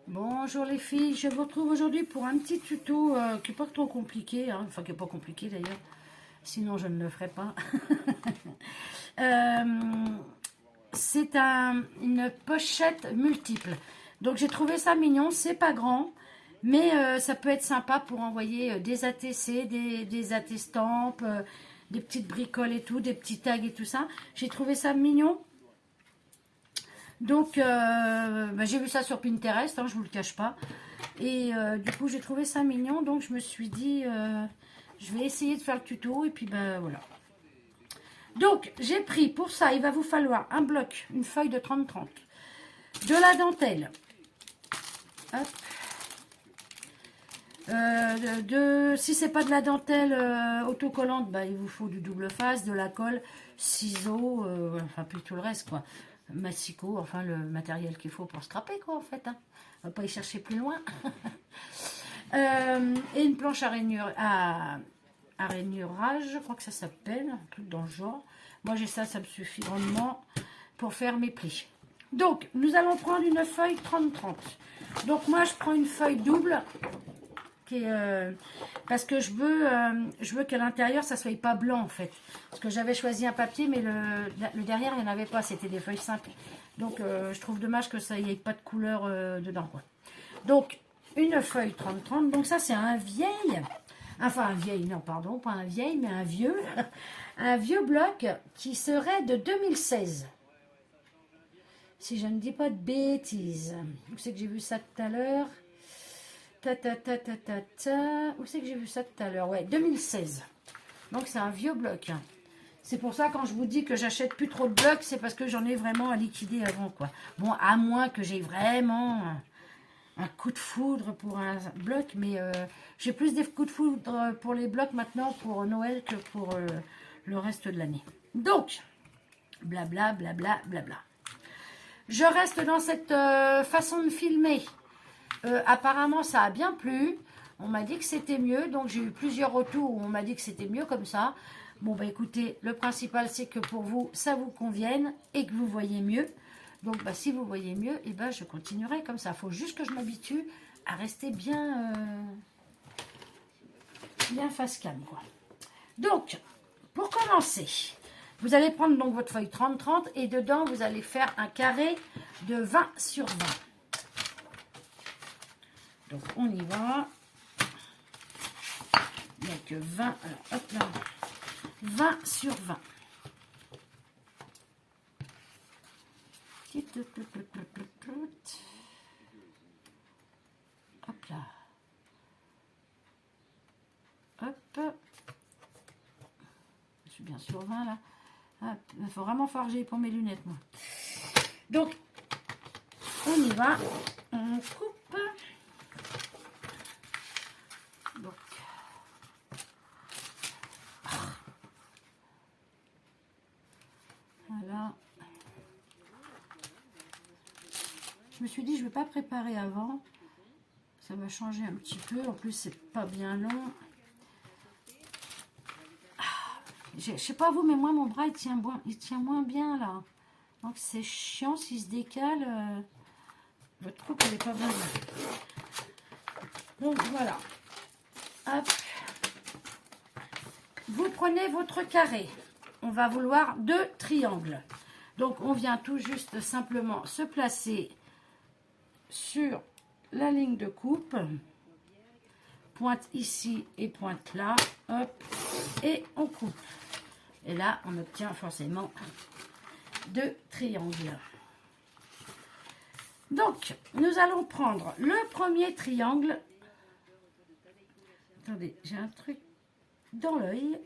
Bonjour les filles, je vous retrouve aujourd'hui pour un petit tuto qui n'est pas trop compliqué, hein. Enfin qui n'est pas compliqué d'ailleurs, sinon je ne le ferai pas. Euh, c'est une pochette multiple, donc j'ai trouvé ça mignon, c'est pas grand, mais ça peut être sympa pour envoyer des ATC, des attestampes, des petites bricoles et tout, des petits tags et tout ça. J'ai trouvé ça mignon. Donc, j'ai vu ça sur Pinterest, hein, je vous le cache pas. Et du coup, j'ai trouvé ça mignon. Donc, je me suis dit, je vais essayer de faire le tuto. Et puis, ben voilà. Donc, j'ai pris pour ça, il va vous falloir un bloc, une feuille de 30-30, de la dentelle. Hop. Si c'est pas de la dentelle autocollante, bah, il vous faut du double face, de la colle, ciseaux, enfin puis tout le reste quoi. Massicot, enfin le matériel qu'il faut pour scraper quoi en fait. Hein. On va pas y chercher plus loin. Et une planche à rainurage, je crois que ça s'appelle, un truc dans le genre. Moi j'ai ça, ça me suffit grandement pour faire mes plis. Donc nous allons prendre une feuille 30-30. Donc moi je prends une feuille double. Parce que je veux qu'à l'intérieur ça soit pas blanc en fait, parce que j'avais choisi un papier mais le derrière il n'y en avait pas, c'était des feuilles simples, donc je trouve dommage que ça n'y ait pas de couleur dedans quoi. Donc une feuille 30-30, donc ça c'est un vieil, enfin un vieil, non pardon, pas un vieil mais un vieux un vieux bloc qui serait de 2016, si je ne dis pas de bêtises. Vous savez que j'ai vu ça tout à l'heure. Où c'est que j'ai vu ça tout à l'heure? Ouais, 2016. Donc c'est un vieux bloc. C'est pour ça quand je vous dis que j'achète plus trop de blocs, c'est parce que j'en ai vraiment à liquider avant quoi. Bon, à moins que j'ai vraiment un coup de foudre pour un bloc, mais j'ai plus des coups de foudre pour les blocs maintenant pour Noël que pour le reste de l'année. Donc, blabla, blabla, blabla. Je reste dans cette façon de filmer. Apparemment, ça a bien plu. On m'a dit que c'était mieux. Donc, j'ai eu plusieurs retours où on m'a dit que c'était mieux comme ça. Bon, bah écoutez, le principal, c'est que pour vous, ça vous convienne et que vous voyez mieux. Donc, bah, si vous voyez mieux, et ben, je continuerai comme ça. Il faut juste que je m'habitue à rester bien, bien face cam, quoi. Donc, pour commencer, vous allez prendre donc votre feuille 30-30 et dedans, vous allez faire un carré de 20 sur 20. Donc, on y va. Donc, 20, alors, hop là, 20 sur 20. Hop là. Hop. Je suis bien sur 20, là. Hop. Il faut vraiment farger pour mes lunettes, moi. Donc, on y va. On coupe. Donc, voilà. Je me suis dit, je ne vais pas préparer avant. Ça va changer un petit peu. En plus, c'est pas bien long. Je sais pas vous, mais moi, mon bras, il tient moins bien, là. Donc, c'est chiant s'il se décale. Votre coupe, elle n'est pas bonne. Donc, voilà. Hop. Vous prenez votre carré. On va vouloir 2 triangles. Donc, on vient tout juste simplement se placer sur la ligne de coupe. Pointe ici et pointe là. Hop. Et on coupe. Et là, on obtient forcément 2 triangles. Donc, nous allons prendre le premier triangle. Attendez, j'ai un truc dans l'œil.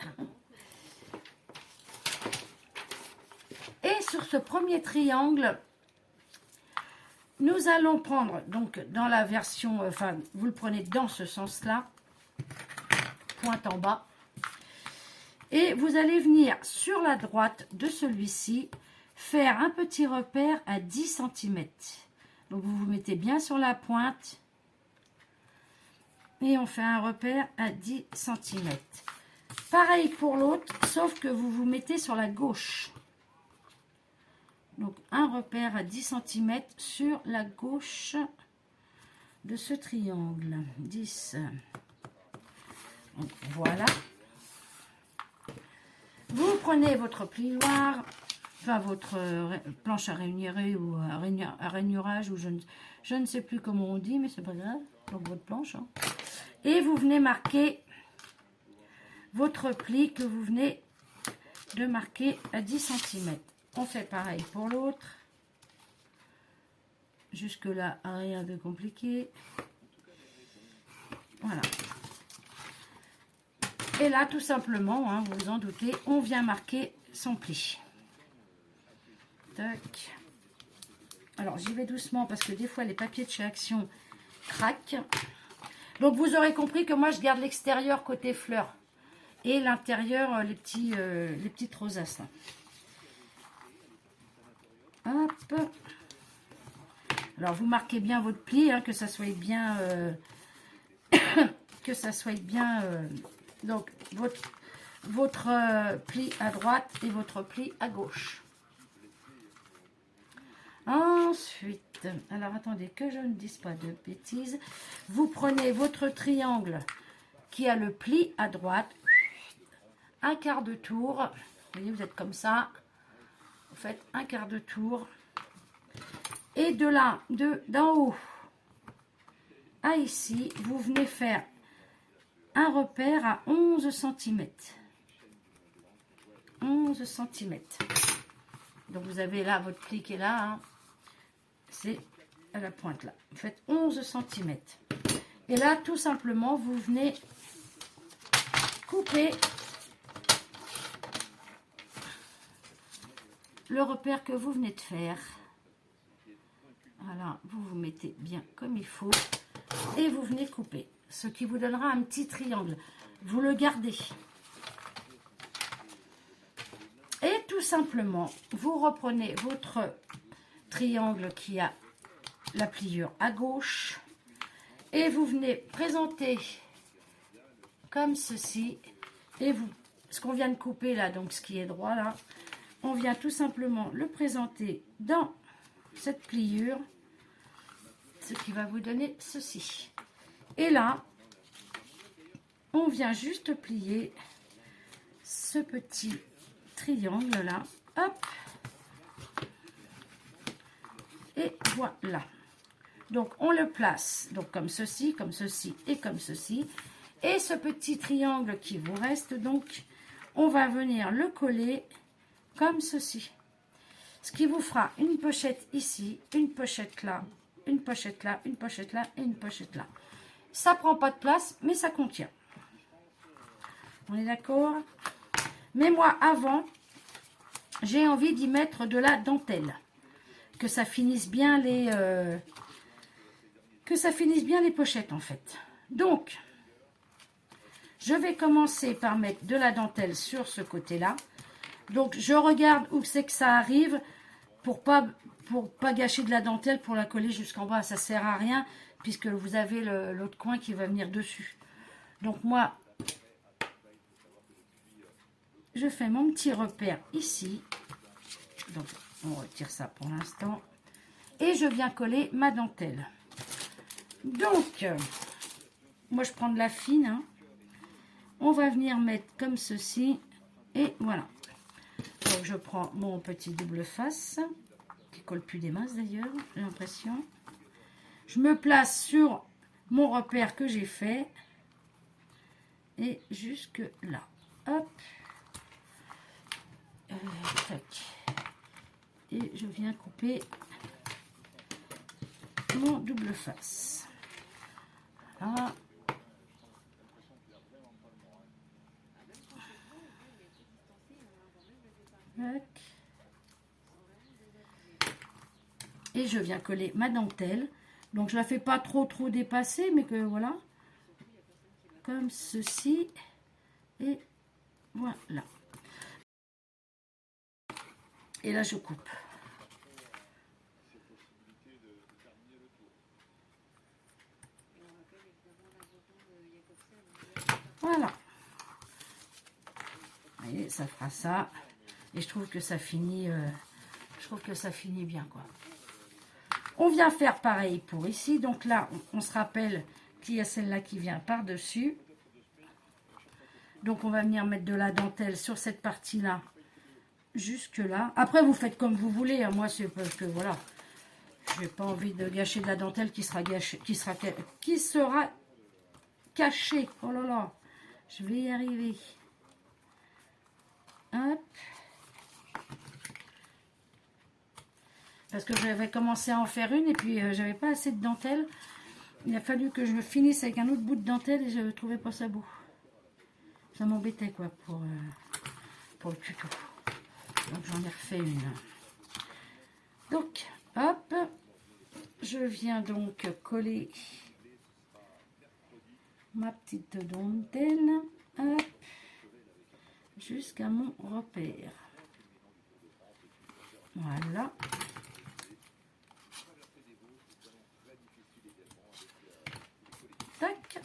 Et sur ce premier triangle, nous allons prendre, donc dans la version, enfin, vous le prenez dans ce sens-là, pointe en bas. Et vous allez venir sur la droite de celui-ci, faire un petit repère à 10 cm. Donc, vous vous mettez bien sur la pointe. Et on fait un repère à 10 cm. Pareil pour l'autre, sauf que vous vous mettez sur la gauche. Donc, un repère à 10 cm sur la gauche de ce triangle. 10. Donc, voilà. Vous prenez votre plioir, enfin votre planche à rainuré ou à rainurage, ou je ne sais plus comment on dit, mais c'est pas grave, donc votre planche. Hein. Et vous venez marquer votre pli que vous venez de marquer à 10 cm. On fait pareil pour l'autre. Jusque là, rien de compliqué. Voilà. Et là, tout simplement, hein, vous vous en doutez, on vient marquer son pli. Tac. Alors, j'y vais doucement parce que des fois, les papiers de chez Action craquent. Donc, vous aurez compris que moi, je garde l'extérieur côté fleurs. Et l'intérieur, les petites rosaces. Hop. Alors, vous marquez bien votre pli, hein, que ça soit bien... que ça soit bien... donc, votre pli à droite et votre pli à gauche. Ensuite, alors attendez que je ne dise pas de bêtises. Vous prenez votre triangle qui a le pli à droite, un quart de tour. Vous voyez, vous êtes comme ça. Vous faites un quart de tour. Et de là, d'en haut à ici, vous venez faire un repère à 11 cm. 11 cm. Donc vous avez là votre pli qui est là. Hein. C'est à la pointe là. Vous faites 11 cm. Et là, tout simplement, vous venez couper le repère que vous venez de faire. Voilà, vous vous mettez bien comme il faut et vous venez couper. Ce qui vous donnera un petit triangle. Vous le gardez. Et tout simplement, vous reprenez votre triangle qui a la pliure à gauche et vous venez présenter comme ceci. Et vous, ce qu'on vient de couper là, donc ce qui est droit là, on vient tout simplement le présenter dans cette pliure, ce qui va vous donner ceci. Et là, on vient juste plier ce petit triangle là, hop, et voilà. Donc on le place donc comme ceci et comme ceci. Et ce petit triangle qui vous reste, donc, on va venir le coller comme ceci. Ce qui vous fera une pochette ici, une pochette là, une pochette là, une pochette là et une pochette là. Ça prend pas de place, mais ça contient. On est d'accord? Mais moi, avant, j'ai envie d'y mettre de la dentelle. Que ça finisse bien les... pochettes, en fait. Donc, je vais commencer par mettre de la dentelle sur ce côté-là. Donc, je regarde où c'est que ça arrive pour pas gâcher de la dentelle, pour la coller jusqu'en bas. Ça sert à rien puisque vous avez l'autre coin qui va venir dessus. Donc, moi, je fais mon petit repère ici. Donc, on retire ça pour l'instant. Et je viens coller ma dentelle. Donc, moi, je prends de la fine. Hein. On va venir mettre comme ceci. Et voilà. Donc, je prends mon petit double face, qui colle plus des masses d'ailleurs, j'ai l'impression. Je me place sur mon repère que j'ai fait. Et jusque là. Hop. Tac. Et je viens couper mon double face. Voilà. Et je viens coller ma dentelle. Donc je la fais pas trop dépasser, mais que voilà. Comme ceci. Et voilà. Et là je coupe. Voilà. Et ça fera ça. Et je trouve que ça finit bien, quoi. On vient faire pareil pour ici. Donc là, on se rappelle qu'il y a celle-là qui vient par-dessus. Donc on va venir mettre de la dentelle sur cette partie-là, jusque là. Après, vous faites comme vous voulez. Hein. Moi, c'est parce que voilà, je n'ai pas envie de gâcher de la dentelle qui sera cachée. Oh là là, je vais y arriver. Hop. Parce que j'avais commencé à en faire une et puis j'avais pas assez de dentelle. Il a fallu que je finisse avec un autre bout de dentelle et je ne trouvais pas ça beau. Ça m'embêtait quoi pour le tuto. Donc j'en ai refait une. Donc, hop. Je viens donc coller ma petite dentelle. Hop. Jusqu'à mon repère. Voilà. Tac.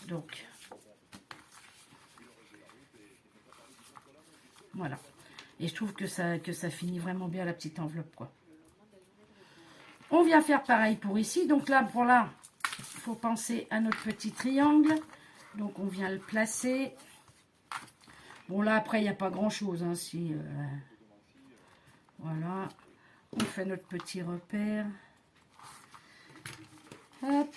Donc, voilà. Et je trouve que ça finit vraiment bien la petite enveloppe, quoi. On vient faire pareil pour ici. Donc là, pour là, il faut penser à notre petit triangle. Donc, on vient le placer. Bon, là, après, il n'y a pas grand-chose. Hein, si, voilà. On fait notre petit repère. Hop.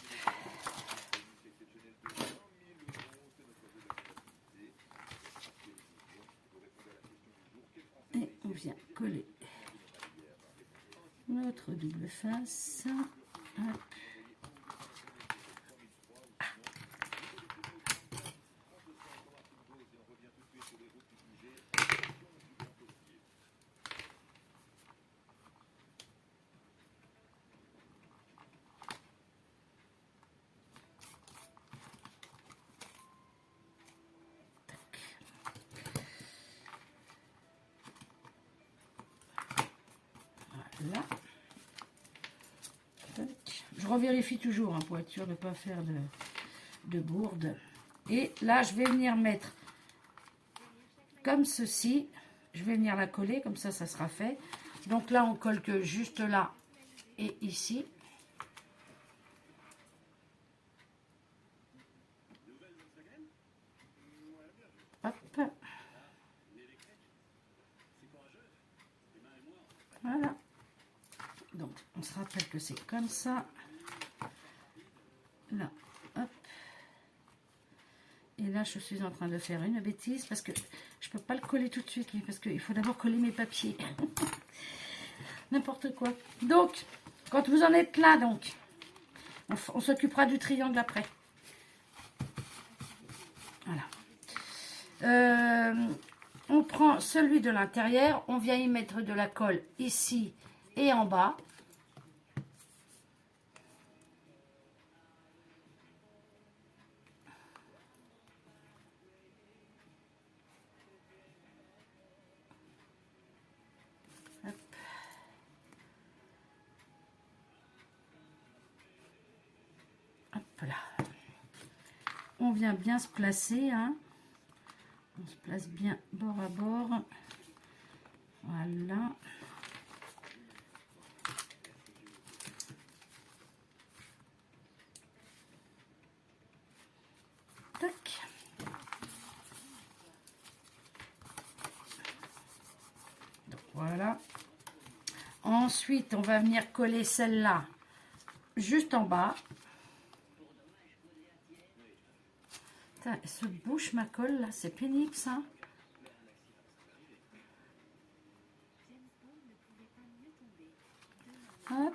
Et on vient coller notre double face. Hop. Voilà. Je revérifie toujours hein, pour être sûr de ne pas faire de bourde. Et là, je vais venir mettre comme ceci. Je vais venir la coller, comme ça sera fait. Donc là, on colle que juste là et ici. Hop. Voilà. Donc, on se rappelle que c'est comme ça. Là, hop. Et là, je suis en train de faire une bêtise parce que je peux pas le coller tout de suite, parce qu'il faut d'abord coller mes papiers. N'importe quoi. Donc, quand vous en êtes là, donc, on s'occupera du triangle après. Voilà. On prend celui de l'intérieur, on vient y mettre de la colle ici et en bas. Hop. Hop là. On vient bien se placer, hein. On se place bien bord à bord. Voilà. Tac. Donc voilà. Ensuite, on va venir coller celle-là juste en bas. Putain, elle se bouche ma colle là, c'est pénible ça. Hop.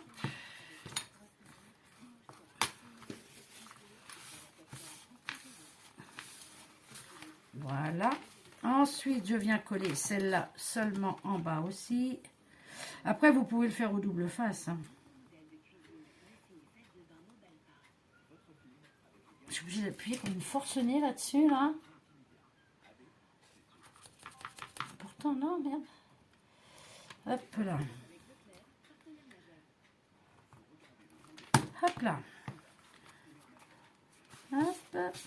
Voilà. Ensuite, je viens coller celle-là seulement en bas aussi. Après, vous pouvez le faire au double face. Hein. Je suis obligée d'appuyer comme une forcenée là-dessus, là. Pourtant, non, merde. Hop là. Hop là. Hop.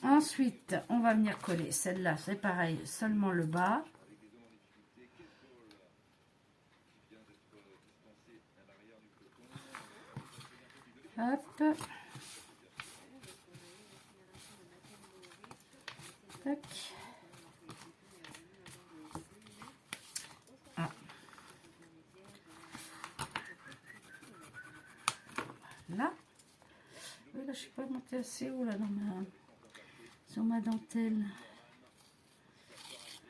Ensuite, on va venir coller. Celle-là, c'est pareil, seulement le bas. Hop. Tac. Ah. Là. Oui, là, je suis pas montée assez haut là sur ma dentelle.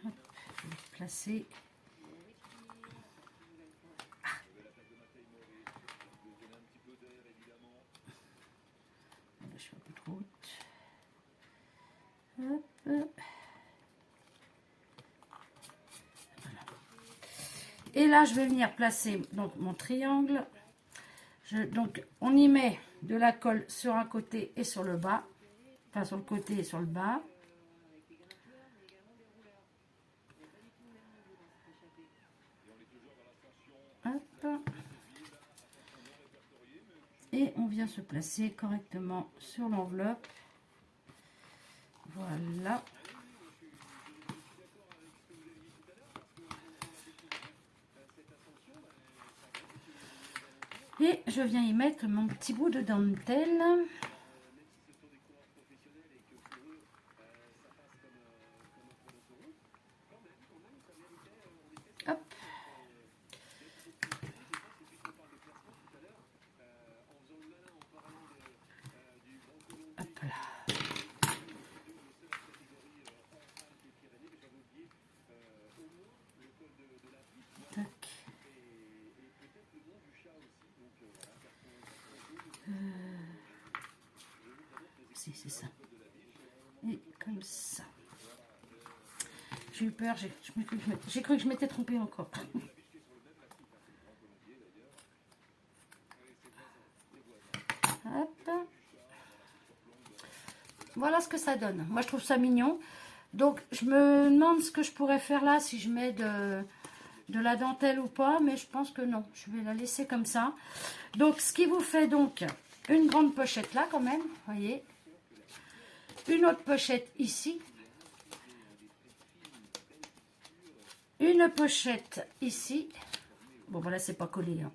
Hop, je vais placer. Ah. Là, je suis un peu trop haute. Hop. Voilà. Et là, je vais venir placer donc mon triangle. Donc, on y met de la colle sur un côté et sur le bas. Enfin, sur le côté et sur le bas. Hop. Et on vient se placer correctement sur l'enveloppe. Voilà. Et je viens y mettre mon petit bout de dentelle. Hop. Hop là. Tac. Si, c'est ça. Et comme ça. J'ai eu peur, j'ai cru que je m'étais trompée encore. Hop. Voilà ce que ça donne. Moi, je trouve ça mignon. Donc, je me demande ce que je pourrais faire là, si je mets de la dentelle ou pas. Mais je pense que non. Je vais la laisser comme ça. Donc, ce qui vous fait donc une grande pochette là, quand même. Voyez. Une autre pochette ici. Une pochette ici. Bon, voilà, c'est pas collé. Hein.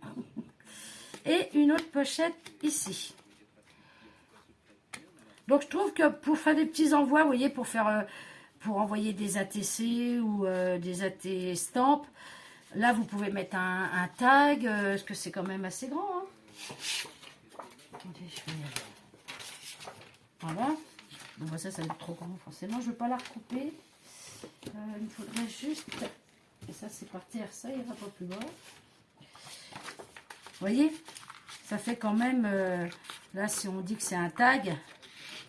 Et une autre pochette ici. Donc, je trouve que pour faire des petits envois, vous voyez, pour envoyer des ATC ou des AT estampes, là, vous pouvez mettre un tag, parce que c'est quand même assez grand. Hein. Attendez, je vais... Voilà. Bon, ça va être trop grand, forcément. Je ne veux pas la recouper. Il me faudrait juste... Et ça, c'est par terre, ça ira pas plus bas. Vous voyez, ça fait quand même... là, si on dit que c'est un tag...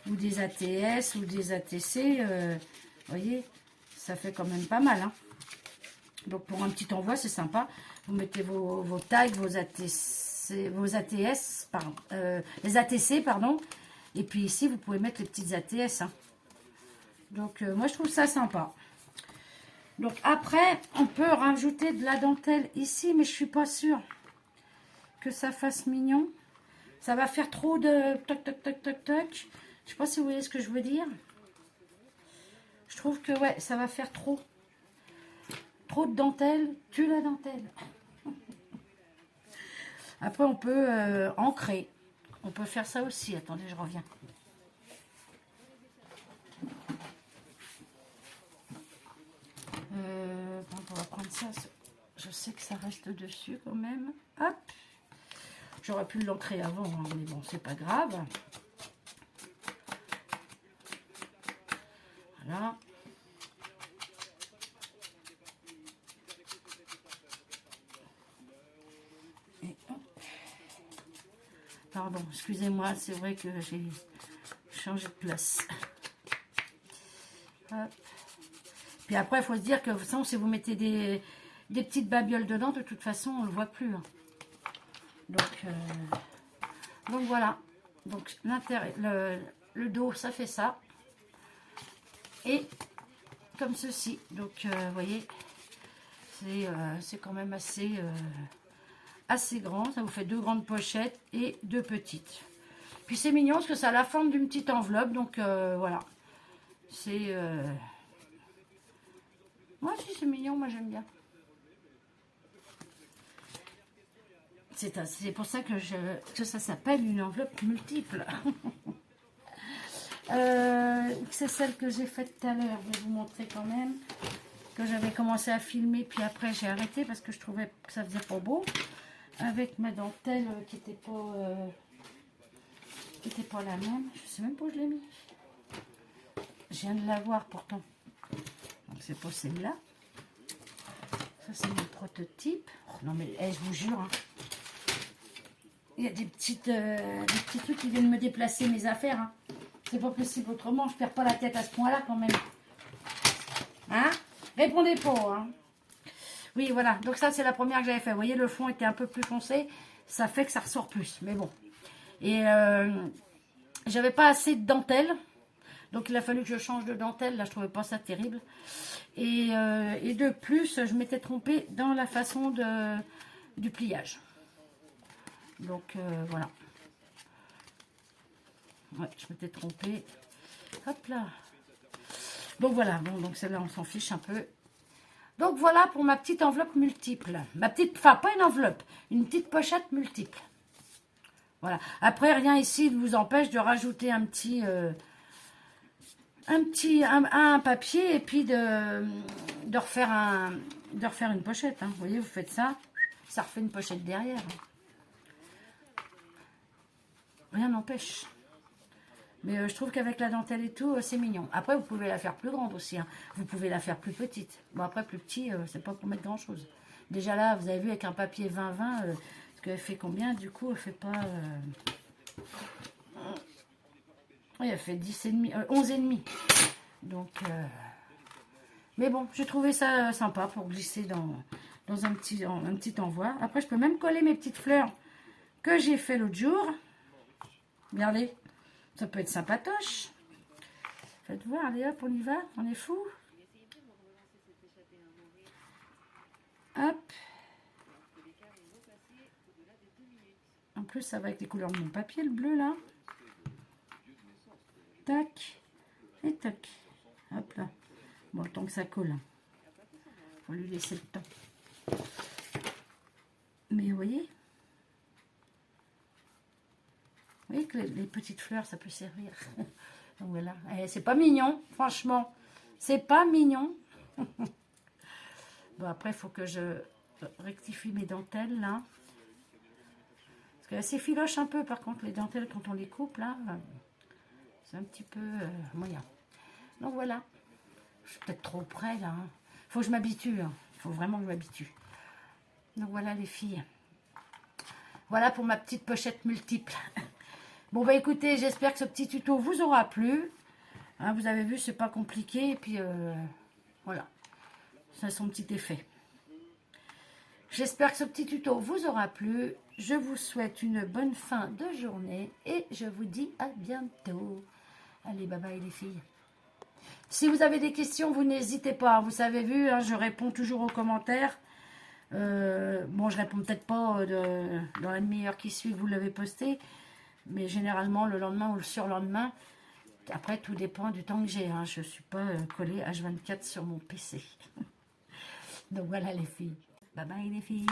ou des ATS ou des ATC, vous voyez, ça fait quand même pas mal. Hein. Donc pour un petit envoi, c'est sympa. Vous mettez vos tags, vos ATS, pardon, les ATC, pardon. Et puis ici, vous pouvez mettre les petites ATS. Hein. Donc moi, je trouve ça sympa. Donc après, on peut rajouter de la dentelle ici, mais je suis pas sûre que ça fasse mignon. Ça va faire trop de toc, toc, toc, toc, toc. Je sais pas si vous voyez ce que je veux dire. Je trouve que ouais, ça va faire trop. Trop de dentelle, tue la dentelle. Après, on peut ancrer. On peut faire ça aussi. Attendez, je reviens. On va prendre ça. Je sais que ça reste dessus quand même. Hop. J'aurais pu l'ancrer avant, hein, mais bon, c'est pas grave. Voilà. Et hop. Pardon, excusez-moi, c'est vrai que j'ai changé de place. Hop. Puis après, il faut se dire que si vous mettez des petites babioles dedans, de toute façon, on ne le voit plus. Hein. Donc voilà. Donc le dos, ça fait ça. Et comme ceci. Donc, vous voyez, c'est quand même assez grand. Ça vous fait 2 grandes pochettes et 2 petites. Puis c'est mignon parce que ça a la forme d'une petite enveloppe. Donc voilà. C'est... Moi, si, c'est mignon, moi j'aime bien. C'est pour ça que ça s'appelle une enveloppe multiple. C'est celle que j'ai faite tout à l'heure. Je vais vous montrer quand même. Que j'avais commencé à filmer, puis après j'ai arrêté parce que je trouvais que ça faisait pas beau. Avec ma dentelle qui n'était pas la même. Je sais même pas où je l'ai mis. Je viens de la voir pourtant. Donc c'est pas celle-là. Ça c'est mon prototype. Oh, non mais je vous jure. Hein. Il y a des petits trucs qui viennent me déplacer mes affaires. Hein. C'est pas possible autrement. Je perds pas la tête à ce point-là quand même. Hein? Répondez pas. Hein. Oui, voilà. Donc ça, c'est la première que j'avais fait. Vous voyez, le fond était un peu plus foncé. Ça fait que ça ressort plus. Mais bon. Et j'avais pas assez de dentelle. Donc, il a fallu que je change de dentelle. Là, je trouvais pas ça terrible. Et de plus, je m'étais trompée dans la façon du pliage. Donc, voilà. Ouais, je m'étais trompée. Hop là. Donc, voilà. Bon, donc celle-là, on s'en fiche un peu. Donc voilà pour ma petite enveloppe multiple. Enfin pas une enveloppe, une petite pochette multiple. Voilà. Après, rien ici ne vous empêche de rajouter un papier et puis de refaire une pochette. Hein. Vous voyez, vous faites ça, ça refait une pochette derrière. Rien n'empêche. Mais je trouve qu'avec la dentelle et tout, c'est mignon. Après, vous pouvez la faire plus grande aussi. Hein. Vous pouvez la faire plus petite. Bon, après, plus petit, c'est pas pour mettre grand-chose. Déjà là, vous avez vu, avec un papier 20-20, parce qu'elle fait combien, du coup, elle fait pas... Oui, elle fait 11,5. Donc, mais bon, j'ai trouvé ça sympa pour glisser dans un petit envoi. Après, je peux même coller mes petites fleurs que j'ai fait l'autre jour. Regardez. Ça peut être sympatoche. Faites voir, allez hop, on y va, on est fou. Hop. En plus, ça va avec les couleurs de mon papier, le bleu là. Tac. Et tac. Hop là. Bon, tant que ça colle. Faut lui laisser le temps. Mais vous voyez? Vous voyez que les petites fleurs, ça peut servir. Donc voilà. C'est pas mignon, franchement. C'est pas mignon. Bon, après, il faut que je rectifie mes dentelles, là. Parce qu'elles s'effilochent un peu, par contre, les dentelles, quand on les coupe, là, c'est un petit peu moyen. Donc voilà. Je suis peut-être trop près, là. Hein. Faut que je m'habitue. Hein. Faut vraiment que je m'habitue. Donc voilà, les filles. Voilà pour ma petite pochette multiple. Bon, bah écoutez, j'espère que ce petit tuto vous aura plu. Hein, vous avez vu, c'est pas compliqué. Et puis, voilà. Ça a son petit effet. J'espère que ce petit tuto vous aura plu. Je vous souhaite une bonne fin de journée. Et je vous dis à bientôt. Allez, bye bye les filles. Si vous avez des questions, vous n'hésitez pas. Vous savez vu, hein, je réponds toujours aux commentaires. Bon, je réponds peut-être pas dans la demi-heure qui suit que vous l'avez posté. Mais généralement, le lendemain ou le surlendemain. Après, tout dépend du temps que j'ai. Hein. Je ne suis pas collée H24 sur mon PC. Donc voilà les filles. Bye bye les filles.